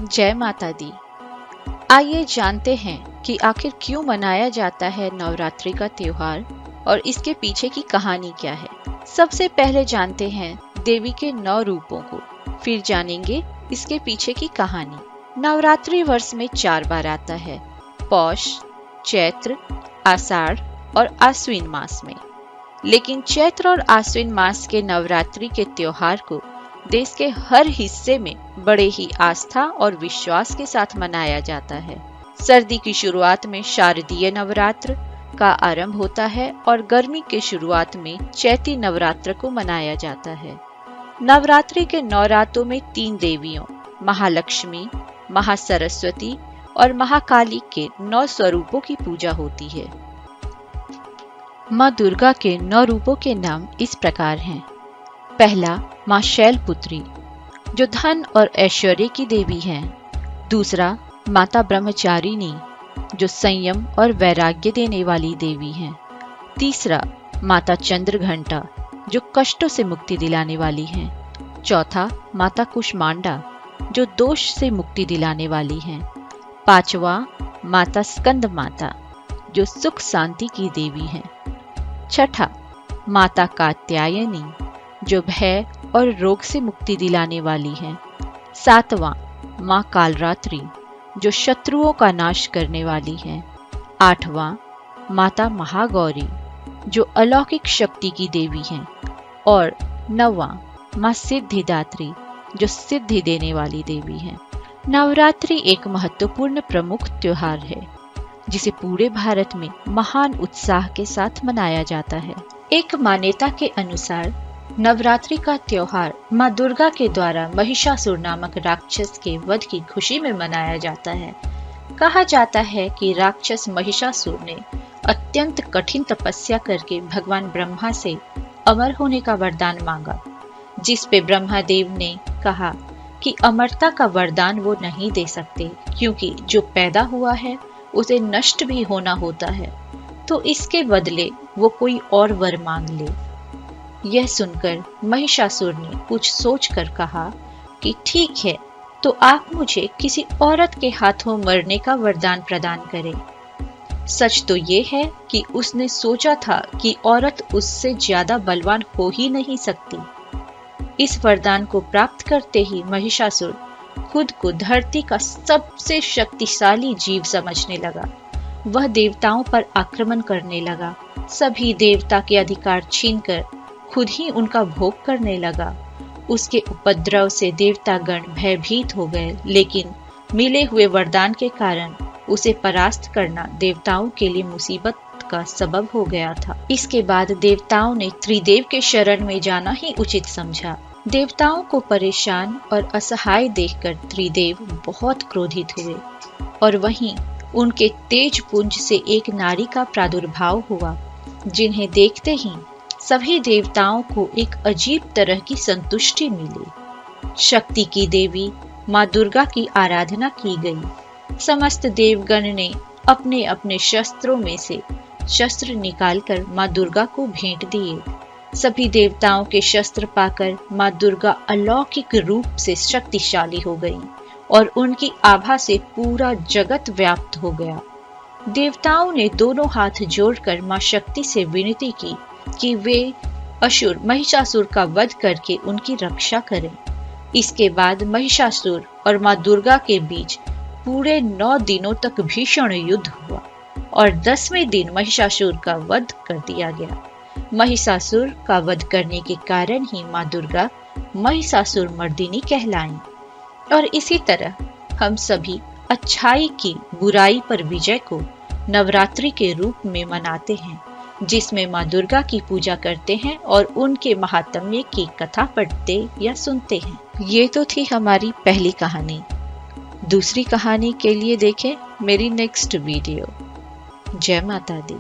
जय माता दी। आइए जानते हैं कि आखिर क्यों मनाया जाता है नवरात्रि का त्योहार और इसके पीछे की कहानी क्या है। सबसे पहले जानते हैं देवी के 9 रूपों को, फिर जानेंगे इसके पीछे की कहानी। नवरात्रि वर्ष में 4 बार आता है, पौष, चैत्र, आषाढ़ और आश्विन मास में। लेकिन चैत्र और आश्विन मास के नवरात्रि के त्योहार को देश के हर हिस्से में बड़े ही आस्था और विश्वास के साथ मनाया जाता है। सर्दी की शुरुआत में शारदीय नवरात्र का आरंभ होता है और गर्मी के शुरुआत में चैती नवरात्र को मनाया जाता है। नवरात्रि के 9 रातों में 3 देवियों महालक्ष्मी, महासरस्वती और महाकाली के 9 स्वरूपों की पूजा होती है। माँ दुर्गा के 9 रूपों के नाम इस प्रकार हैं। पहला, माँ शैलपुत्री, जो धन और ऐश्वर्य की देवी हैं। दूसरा, माता ब्रह्मचारिणी, जो संयम और वैराग्य देने वाली देवी हैं। तीसरा, माता चंद्रघंटा, जो कष्टों से मुक्ति दिलाने वाली हैं। चौथा, माता कुष्मांडा, जो दोष से मुक्ति दिलाने वाली हैं। पांचवा, माता स्कंद माता, जो सुख शांति की देवी हैं। छठा, माता कात्यायनी, जो भय और रोग से मुक्ति दिलाने वाली हैं। सातवां, माँ कालरात्रि, जो शत्रुओं का नाश करने वाली हैं। आठवां, माता महागौरी, जो अलौकिक शक्ति की देवी हैं। और नौवां, माँ सिद्धिदात्री, जो सिद्धि देने वाली देवी हैं। नवरात्रि एक महत्वपूर्ण प्रमुख त्योहार है जिसे पूरे भारत में महान उत्साह के साथ मनाया जाता है। एक मान्यता के अनुसार नवरात्रि का त्योहार माँ दुर्गा के द्वारा महिषासुर नामक राक्षस के वध की खुशी में मनाया जाता है। कहा जाता है कि राक्षस महिषासुर ने अत्यंत कठिन तपस्या करके भगवान ब्रह्मा से अमर होने का वरदान मांगा, जिस पे ब्रह्मा देव ने कहा कि अमरता का वरदान वो नहीं दे सकते, क्योंकि जो पैदा हुआ है उसे नष्ट भी होना होता है, तो इसके बदले वो कोई और वर मांग ले। यह सुनकर महिषासुर ने कुछ सोचकर कहा कि ठीक है, तो आप मुझे किसी औरत के हाथों मरने का वरदान प्रदान करें। सच तो ये है कि उसने सोचा था कि औरत उससे ज्यादा बलवान हो ही नहीं सकती। इस वरदान को प्राप्त करते ही महिषासुर खुद को धरती का सबसे शक्तिशाली जीव समझने लगा। वह देवताओं पर आक्रमण करने लगा, सभी देवता के अधिकार छीनकर खुद ही उनका भोग करने लगा। उसके उपद्रव से देवतागण भयभीत हो गए, लेकिन मिले हुए वरदान के कारण उसे परास्त करना देवताओं के लिए मुसीबत का सबब हो गया था। इसके बाद देवताओं ने त्रिदेव के शरण में जाना ही उचित समझा। देवताओं को परेशान और असहाय देखकर त्रिदेव बहुत क्रोधित हुए और वहीं उनके तेज पुंज से एक नारी का प्रादुर्भाव हुआ, जिन्हें देखते ही सभी देवताओं को एक अजीब तरह की संतुष्टि मिली। शक्ति की देवी माँ दुर्गा की आराधना की गई। समस्त देवगण ने अपने अपने शस्त्रों में से शस्त्र निकालकर माँ दुर्गा को भेंट दिए। सभी देवताओं के शस्त्र पाकर माँ दुर्गा अलौकिक रूप से शक्तिशाली हो गईं और उनकी आभा से पूरा जगत व्याप्त हो गया। देवताओं ने दोनों हाथ जोड़कर माँ शक्ति से विनती की कि वे असुर महिषासुर का वध करके उनकी रक्षा करें। इसके बाद महिषासुर और माँ दुर्गा के बीच पूरे 9 दिनों तक भीषण युद्ध हुआ और 10वें दिन महिषासुर का वध कर दिया गया। महिषासुर का वध करने के कारण ही माँ दुर्गा महिषासुर मर्दिनी कहलाईं। और इसी तरह हम सभी अच्छाई की बुराई पर विजय को नवरात्रि के रूप में मनाते हैं, जिसमें माँ दुर्गा की पूजा करते हैं और उनके महात्म्य की कथा पढ़ते या सुनते हैं। ये तो थी हमारी पहली कहानी। दूसरी कहानी के लिए देखें मेरी नेक्स्ट वीडियो। जय माता दी।